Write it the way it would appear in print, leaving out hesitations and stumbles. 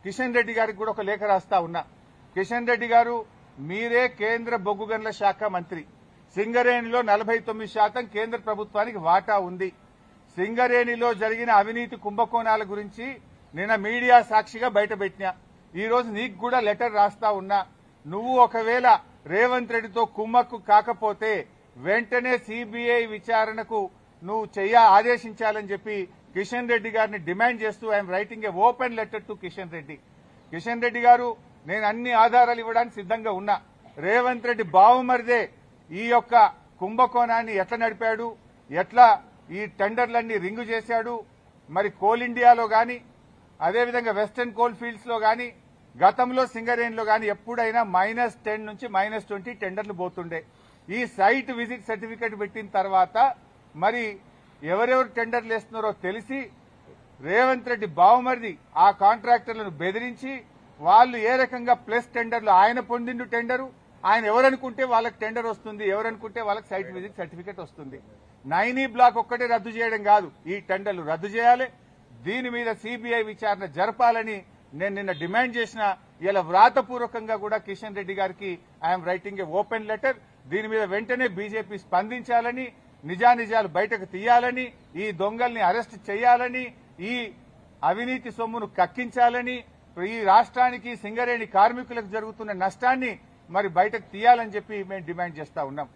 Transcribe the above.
కిషన్ రెడ్డి గారికి కూడా ఒక లేఖ రాస్తా ఉన్నా. కిషన్ రెడ్డి గారు, మీరే కేంద్ర బొగ్గు గనుల శాఖ మంత్రి. సింగరేణిలో 49% కేంద్ర ప్రభుత్వానికి వాటా ఉంది. సింగరేణిలో జరిగిన అవినీతి కుంభకోణాల గురించి నిన్న మీడియా సాక్షిగా బయటపెట్టినా. ఈ రోజు నీకు కూడా లెటర్ రాస్తా ఉన్నా. నువ్వు ఒకవేళ రేవంత్ రెడ్డితో కుమ్మక్కు కాకపోతే వెంటనే సిబిఐ విచారణకు నువ్వు ఆదేశించాలని చెప్పి కిషన్ రెడ్డి గారిని డిమాండ్ చేస్తూ I'm writing A open letter to Kishan Reddy. Kishan Reddy గారు, నేను అన్ని ఆధారాలు ఇవ్వడానికి సిద్ధంగా ఉన్నా. రేవంత్ రెడ్డి బావుమరిదే ఈ యొక్క కుంభకోణాన్ని ఎట్లా నడిపాడు, ఎట్లా ఈ టెండర్లన్నీ రింగు చేశాడు, మరి కోల్ ఇండియాలో గాని అదేవిధంగా వెస్టర్న్ కోల్ ఫీల్డ్స్ లో గాని గతంలో సింగరేణిలో గాని ఎప్పుడైనా -10 నుంచి -20 టెండర్లు పోతుండే. ఈ సైట్ విజిట్ సర్టిఫికేట్ పెట్టిన తర్వాత మరి ఎవరెవరు టెండర్లు వేస్తున్నారో తెలిసి రేవంత్ రెడ్డి బావుమరిది ఆ కాంట్రాక్టర్లను బెదిరించి వాళ్ళు ఏ రకంగా ప్లస్ టెండర్లు ఆయన పొందిండు టెండరు, ఆయన ఎవరనుకుంటే వాళ్ళకి టెండర్ వస్తుంది, ఎవరనుకుంటే వాళ్ళకి సైట్ విజిట్ సర్టిఫికేట్ వస్తుంది. 9E బ్లాక్ ఒక్కటే రద్దు చేయడం కాదు, ఈ టెండర్లు రద్దు చేయాలి. దీని మీద సిబిఐ విచారణ జరపాలని నేను నిన్న డిమాండ్ చేసిన. ఇలా వ్రాతపూర్వకంగా కూడా కిషన్ రెడ్డి గారికి I'm writing A open letter. దీని మీద వెంటనే బీజేపీ స్పందించాలని, నిజానిజాలు బయటకు తీయాలని, ఈ దొంగల్ని అరెస్ట్ చేయాలని, ఈ అవినీతి సొమ్మును కక్కించాలని, ఈ రాష్ట్రానికి సింగరేణి కార్మికులకు జరుగుతున్న నష్టాన్ని మరి బయటకు తీయాలని చెప్పి మేము డిమాండ్ చేస్తా ఉన్నాం.